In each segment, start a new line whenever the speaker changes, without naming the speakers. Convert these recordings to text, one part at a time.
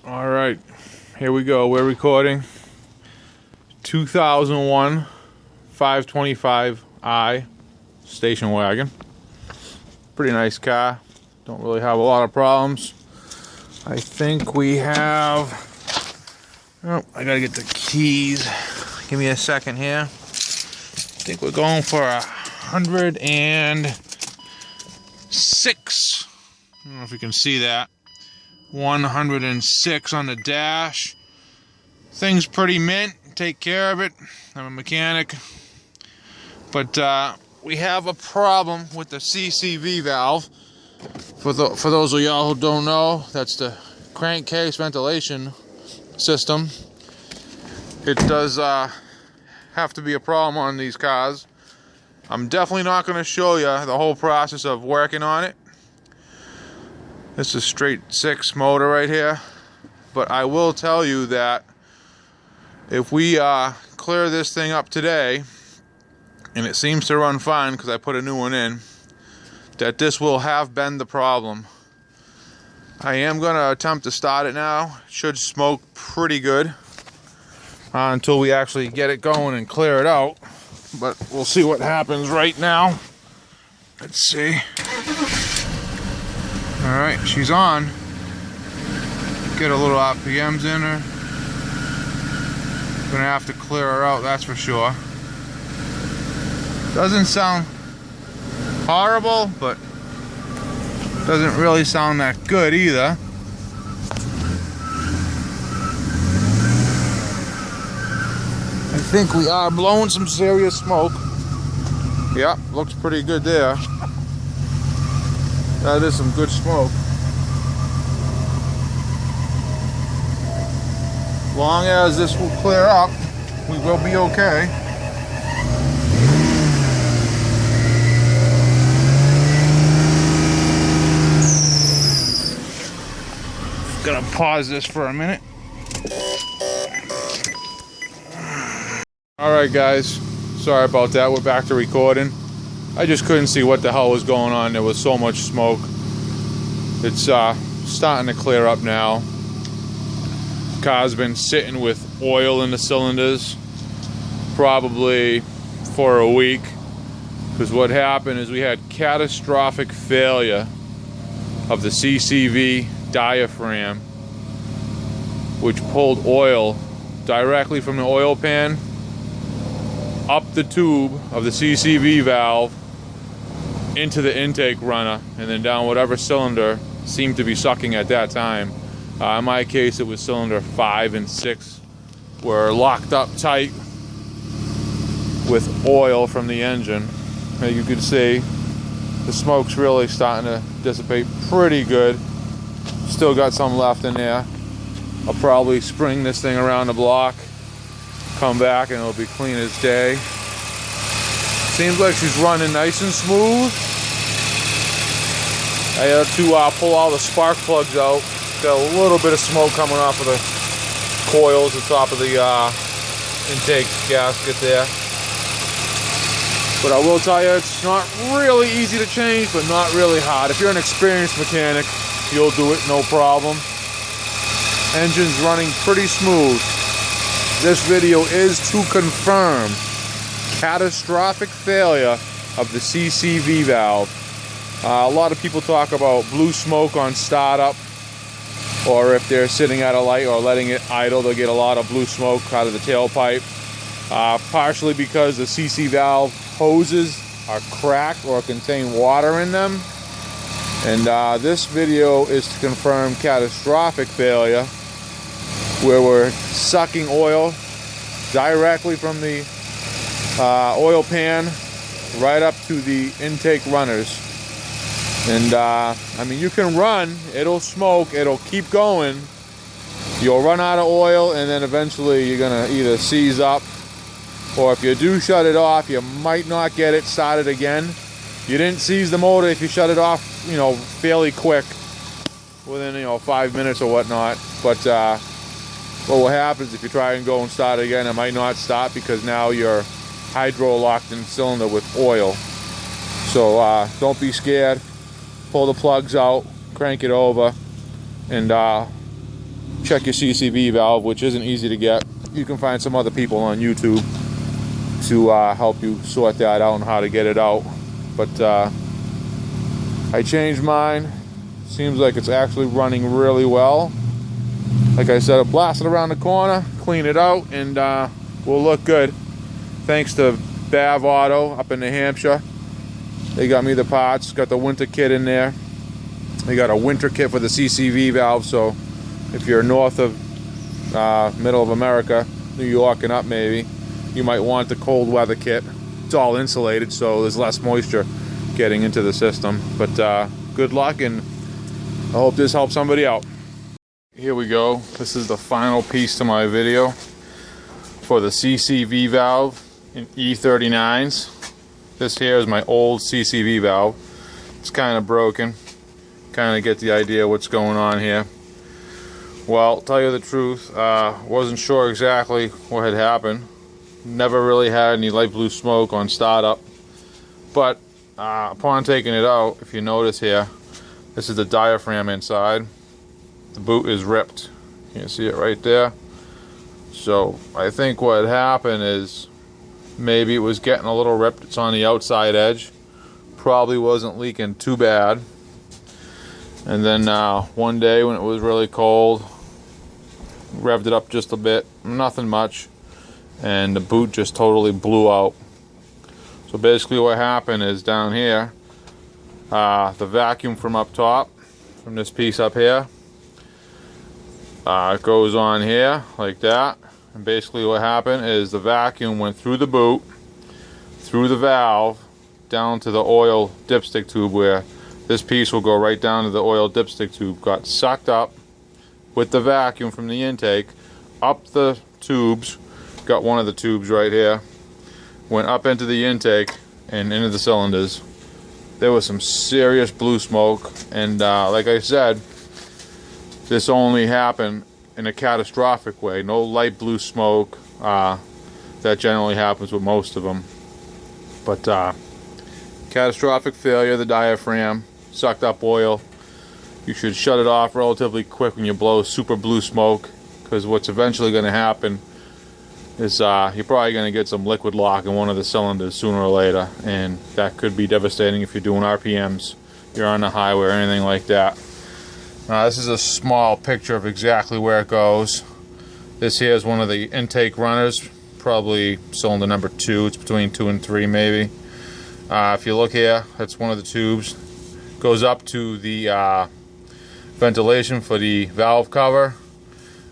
All right, here we go. We're recording 2001 525i station wagon. Pretty nice car. Don't really have a lot of problems. I think we have... Oh, I gotta get the keys. Give me a second here. I think we're going for 106. I don't know if you can see that. 106 on the dash. Thing's pretty mint. Take care of it. I'm a mechanic. But we have a problem with the CCV valve. For those of y'all who don't know, that's the crankcase ventilation system. It does have to be a problem on these cars. I'm definitely not going to show you the whole process of working on it. This is straight 6 motor right here, but I will tell you that if we clear this thing up today, and it seems to run fine because I put a new one in, that this will have been the problem. I am going to attempt to start it now. It should smoke pretty good until we actually get it going and clear it out, but we'll see what happens right now. Let's see. Alright, she's on. Get a little RPMs in her. Gonna have to clear her out, that's for sure. Doesn't sound horrible, but doesn't really sound that good either. I think we are blowing some serious smoke. Yep, looks pretty good there. That is some good smoke. Long as this will clear up, we will be okay. Gonna pause this for a minute. Alright guys, sorry about that, we're back to recording. I just couldn't see what the hell was going on. There was so much smoke. It's starting to clear up now. Car's been sitting with oil in the cylinders probably for a week, because what happened is we had catastrophic failure of the CCV diaphragm, which pulled oil directly from the oil pan up the tube of the CCV valve into the intake runner and then down whatever cylinder seemed to be sucking at that time. In my case, it was cylinder 5 and 6 were locked up tight with oil from the engine. As you can see, the smoke's really starting to dissipate pretty good. Still got some left in there. I'll probably spring this thing around the block, come back, and it'll be clean as day. Seems like she's running nice and smooth. I had to pull all the spark plugs out. Got a little bit of smoke coming off of the coils, the top of the intake gasket there. But I will tell you, it's not really easy to change, but not really hard. If you're an experienced mechanic, you'll do it no problem. Engine's running pretty smooth. This video is to confirm catastrophic failure of the CCV valve. A lot of people talk about blue smoke on startup, or if they're sitting at a light or letting it idle, they'll get a lot of blue smoke out of the tailpipe. Partially because the CC valve hoses are cracked or contain water in them. And this video is to confirm catastrophic failure, where we're sucking oil directly from the oil pan right up to the intake runners. And I mean, you can run, it'll smoke, it'll keep going. You'll run out of oil, and then eventually you're gonna either seize up, or if you do shut it off, you might not get it started again. You didn't seize the motor if you shut it off, you know, fairly quick, within, you know, 5 minutes or whatnot. But what will happen is if you try and go and start again, it might not stop because now you're hydro locked in cylinder with oil. So don't be scared. Pull the plugs out, crank it over, and check your CCV valve, which isn't easy to get. You can find some other people on YouTube to help you sort that out and how to get it out. But I changed mine. Seems like it's actually running really well. Like I said, I blasted around the corner, clean it out, and will look good. Thanks to BAV Auto up in New Hampshire. They got me the parts, got the winter kit in there. They got a winter kit for the CCV valve, so if you're north of middle of America, New York and up maybe, you might want the cold weather kit. It's all insulated, so there's less moisture getting into the system. But good luck, and I hope this helps somebody out. Here we go. This is the final piece to my video for the CCV valve in E39s. This here is my old CCV valve. It's kind of broken. Kind of get the idea what's going on here. Well, tell you the truth, wasn't sure exactly what had happened. Never really had any light blue smoke on startup. But upon taking it out, if you notice here, this is the diaphragm inside. The boot is ripped. You can see it right there. So I think what happened is maybe it was getting a little ripped. It's on the outside edge. Probably wasn't leaking too bad. And then one day when it was really cold, revved it up just a bit, nothing much, and the boot just totally blew out. So basically what happened is down here, the vacuum from up top, from this piece up here, it goes on here like that, and basically what happened is the vacuum went through the boot, through the valve, down to the oil dipstick tube, where this piece will go right down to the oil dipstick tube, got sucked up with the vacuum from the intake, up the tubes, got one of the tubes right here, went up into the intake and into the cylinders. There was some serious blue smoke, and like I said, this only happened in a catastrophic way. No light blue smoke. That generally happens with most of them. But catastrophic failure of the diaphragm, sucked up oil. You should shut it off relatively quick when you blow super blue smoke, because what's eventually going to happen is you're probably going to get some liquid lock in one of the cylinders sooner or later, and that could be devastating if you're doing RPMs, you're on the highway or anything like that. This is a small picture of exactly where it goes. This here is one of the intake runners, probably cylinder number 2. It's between 2 and 3 maybe. If you look here, that's one of the tubes. Goes up to the ventilation for the valve cover.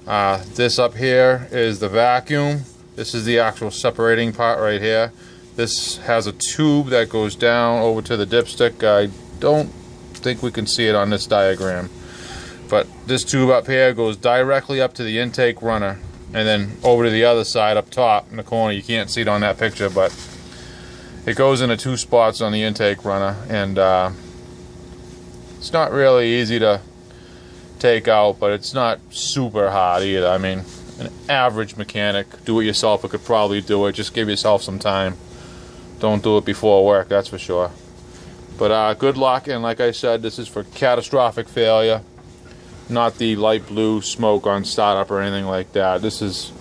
This up here is the vacuum. This is the actual separating part right here. This has a tube that goes down over to the dipstick. I don't think we can see it on this diagram, but this tube up here goes directly up to the intake runner, and then over to the other side up top in the corner. You can't see it on that picture, but it goes into 2 spots on the intake runner, and it's not really easy to take out, but it's not super hard either. I mean, an average mechanic, do-it-yourselfer, could probably do it. Just give yourself some time. Don't do it before work, that's for sure. But good luck, and like I said, this is for catastrophic failure, not the light blue smoke on startup or anything like that. This is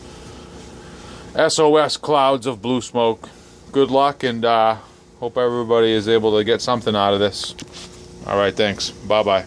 SOS clouds of blue smoke. Good luck, and hope everybody is able to get something out of this. Alright, thanks. Bye-bye.